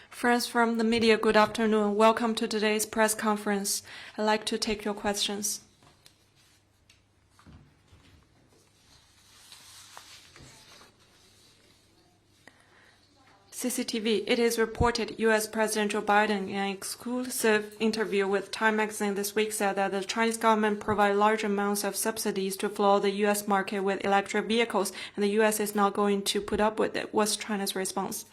Friends from the media, good afternoon. Welcome to today's press conference. I'd like to take your questions. CCTV, it is reported U.S. President Joe Biden, in an exclusive interview with Time magazine this week, said that the Chinese government provides large amounts of subsidies to flood the U.S. market with electric vehicles, and the U.S. is not going to put up with it. What's China's response?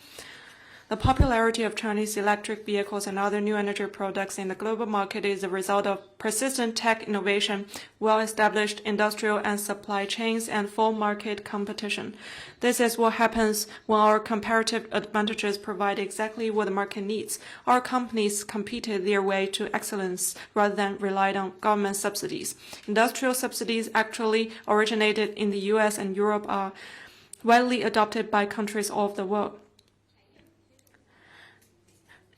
The popularity of Chinese electric vehicles and other new energy products in the global market is a result of persistent tech innovation, well-established industrial and supply chains, and full market competition. This is what happens when our comparative advantages provide exactly what the market needs. Our companies competed their way to excellence rather than relied on government subsidies. Industrial subsidies actually originated in the U.S. and Europe are widely adopted by countries all over the world.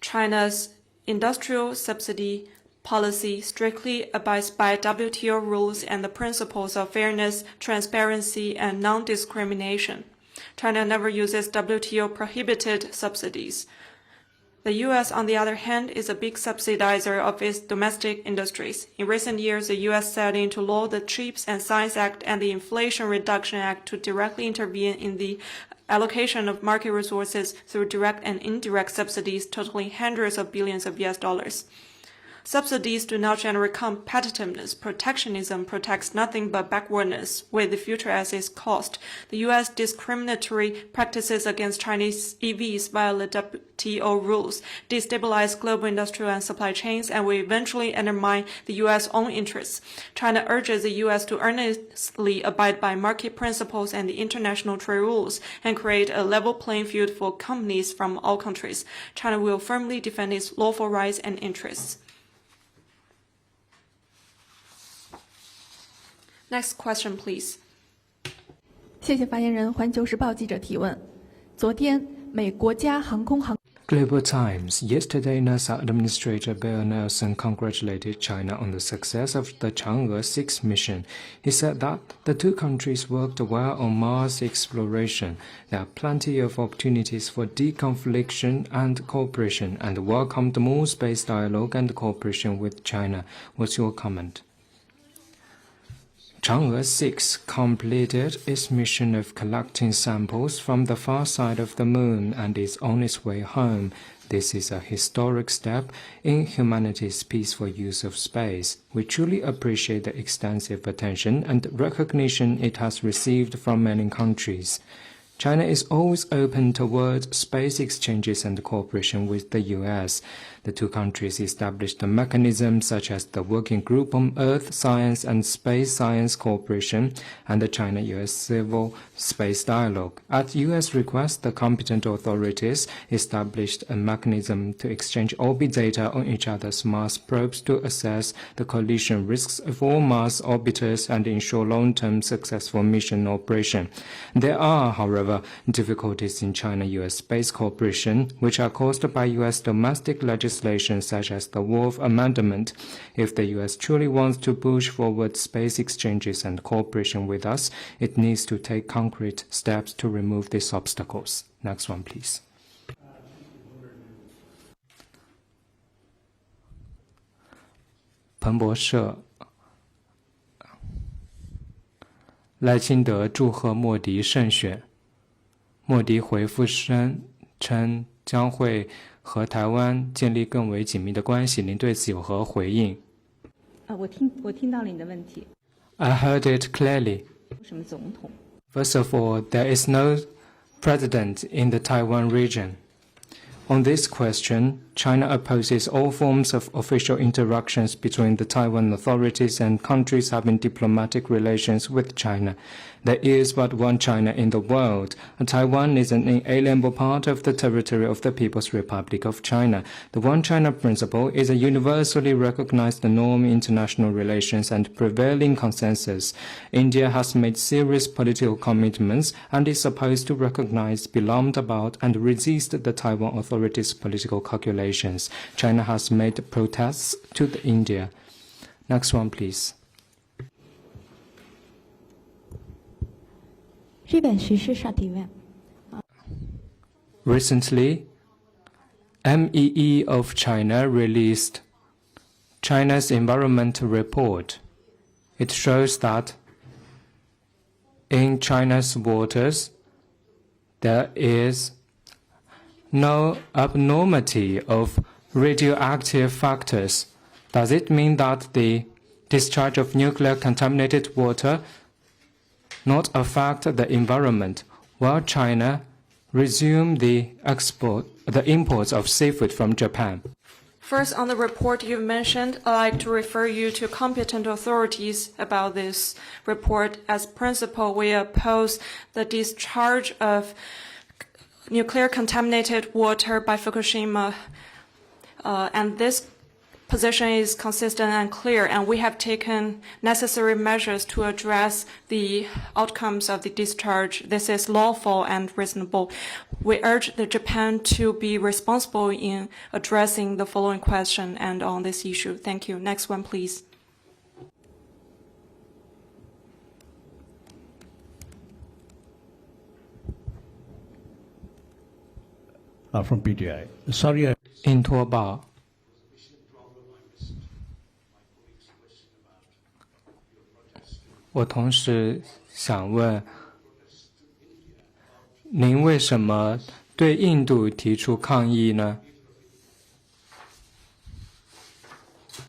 China's industrial subsidy policy strictly abides by WTO rules and the principles of fairness, transparency, and non-discrimination. China never uses WTO-prohibited subsidies. The U.S., on the other hand, is a big subsidizer of its domestic industries. In recent years, the U.S. set into law the CHIPS and Science Act and the Inflation Reduction Act to directly intervene in the allocation of market resources through direct and indirect subsidies totaling hundreds of billions of U.S. dollars. Subsidies do not generate competitiveness. Protectionism protects nothing but backwardness, with the future as its cost. The U.S. discriminatory practices against Chinese EVs violate WTO rules, destabilize global industrial and supply chains, and will eventually undermine the U.S. own interests. China urges the U.S. to earnestly abide by market principles and the international trade rules and create a level playing field for companies from all countries. China will firmly defend its lawful rights and interests. Next question, please. 谢谢发言人。环球时报记者提问：昨天，美国家航空航 Global Times. Yesterday, NASA Administrator Bill Nelson congratulated China on the success of the Chang'e-6 mission. He said that the two countries worked well on Mars exploration. There are plenty of opportunities for deconfliction and cooperation, and welcomed more space dialogue and cooperation with China. What's your comment? Chang'e-6 completed its mission of collecting samples from the far side of the moon and is on its way home. This is a historic step in humanity's peaceful use of space. We truly appreciate the extensive attention and recognition it has received from many countries. China is always open toward space exchanges and cooperation with the U.S. The two countries established a mechanism such as the Working Group on Earth Science and Space Science Cooperation and the China-U.S. Civil Space Dialogue. At U.S. request, the competent authorities established a mechanism to exchange orbit data on each other's Mars probes to assess the collision risks of all Mars orbiters and ensure long-term successful mission operation. There are, however, difficulties in China-U.S. space cooperation, which are caused by U.S. domestic legislation such as the Wolf Amendment. If the U.S. truly wants to push forward space exchanges and cooperation with us, it needs to take concrete steps to remove these obstacles. Next one, please.彭博社赖清德祝贺莫迪胜选。莫迪回复称将会和台湾建立更为紧密的关系，您对此有何回应？我听到了你的问题。I heard it clearly. 什么总统 First of all, there is no president in the Taiwan region. On this question, China opposes all forms of official interactions between the Taiwan authorities and countries having diplomatic relations with China. There is but one China in the world, and Taiwan is an inalienable part of the territory of the People's Republic of China. The One China principle is a universally recognized norm in international relations and prevailing consensus. India has made serious political commitments and is supposed to recognize, be alarmed about, and resist the Taiwan authorities' political calculations. China has made protests to India. Next one, please. 日本时事上提问。 Recently, MEE of China released China's Environment Report. It shows that in China's waters, there is no abnormality of radioactive factors. Does it mean that the discharge of nuclear contaminated water not affect the environment while China resume the imports of seafood from Japan? First, on the report you mentioned, I'd like to refer you to competent authorities about this report. As principle, we oppose the discharge of nuclear contaminated water by Fukushima, and this position is consistent and clear, and we have taken necessary measures to address the outcomes of the discharge. This is lawful and reasonable. We urge the Japan to be responsible in addressing the following question and on this issue. Thank you. Next one, please. From PTI. Sorry, 印托报。我同时想问，您为什么对印度提出抗议呢？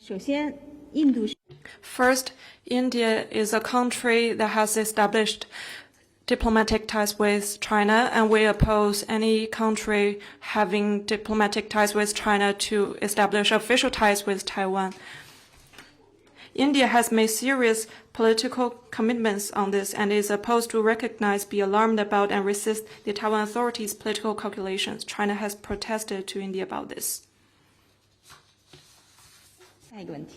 首先，印度是 First, India is a country that has established diplomatic ties with China, and we oppose any country having diplomatic ties with China to establish official ties with Taiwan. India has made serious political commitments on this and is opposed to recognize, be alarmed about, and resist the Taiwan authorities' political calculations. China has protested to India about this. 下一个问题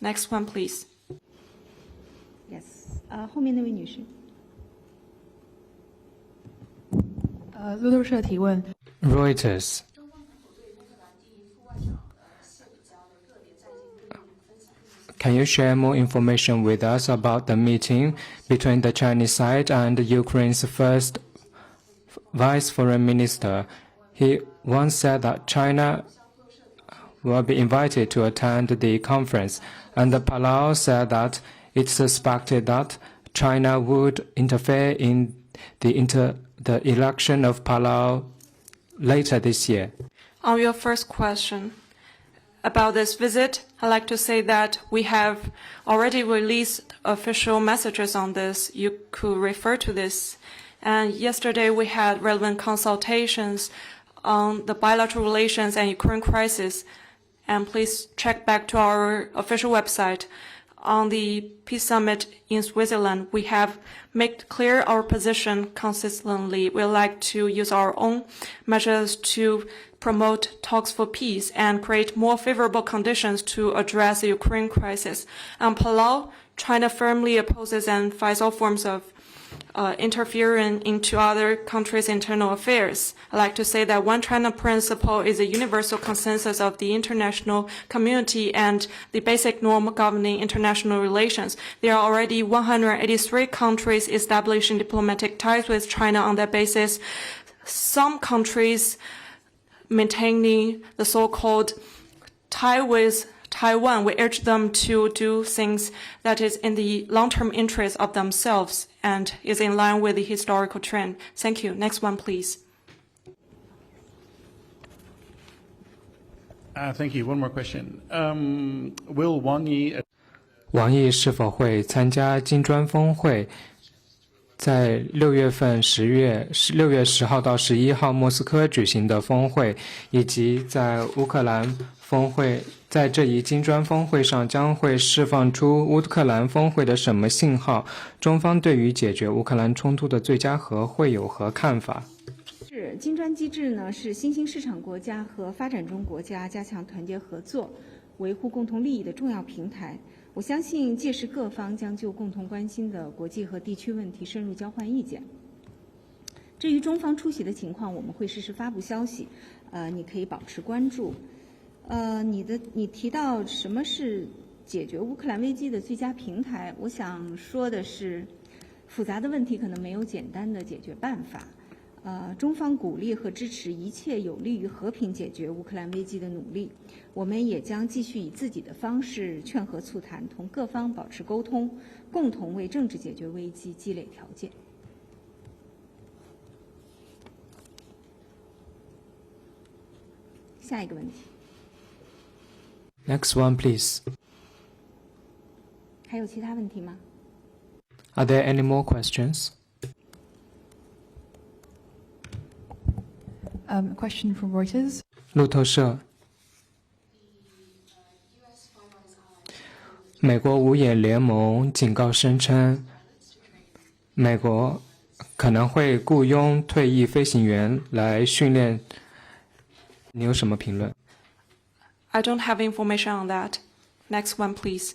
Next one, please.，yes，后面那位女士，路透社提问。 Reuters. Can you share more information with us about the meeting between the Chinese side and Ukraine's first vice foreign minister? He once said that China will be invited to attend the conference, and Palau said that it suspected that China would interfere in the election of Palau later this year. On your first question about this visit, I'd like to say that we have already released official messages on this. You could refer to this. And yesterday we had relevant consultations on the bilateral relations and Ukraine crisis. And please check back to our official website. On the Peace Summit in Switzerland, we have made clear our position consistently. We'd like to use our own measures to promote talks for peace and create more favorable conditions to address the Ukraine crisis. On Palau, China firmly opposes and fights all forms of interfering into other countries' internal affairs. I'd like to say that One China principle is a universal consensus of the international community and the basic norm governing international relations. There are already 183 countries establishing diplomatic ties with China on that basis. Some countries maintaining the so-called tie with Taiwan, we urge them to do things that is in the long-term interest of themselves and is in line with the historical trend. Thank you. Next one, please. Thank you. One more question. Will Wang Yi 王毅是否会参加金砖峰会？在6月10号到11号莫斯科举行的峰会，以及在乌克兰峰会，在这一金砖峰会上将会释放出乌克兰峰会的什么信号？中方对于解决乌克兰冲突的最佳和会有何看法？是金砖机制呢，是新兴市场国家和发展中国家加强团结合作、维护共同利益的重要平台。我相信届时各方将就共同关心的国际和地区问题深入交换意见。至于中方出席的情况，我们会适时发布消息，你可以保持关注。你提到什么是解决乌克兰危机的最佳平台？我想说的是，复杂的问题可能没有简单的解决办法。中方鼓励和支持一切有利于和平解决乌克兰危机的努力。我们也将继续以自己的方式劝和促谈，同各方保持沟通，共同为政治解决危机积累条件。下一个问题。Next one, please. 还有其他问题吗？ Are there any more questions? Question from Reuters. 路透社。美国五眼联盟警告声称，美国可能会雇佣退役飞行员来训练。你有什么评论？ I don't have information on that. Next one, please.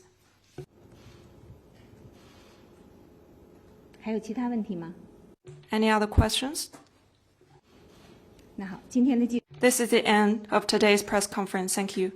还有其他问题吗？ Any other questions? 那好，今天的记。 This is the end of today's press conference. Thank you.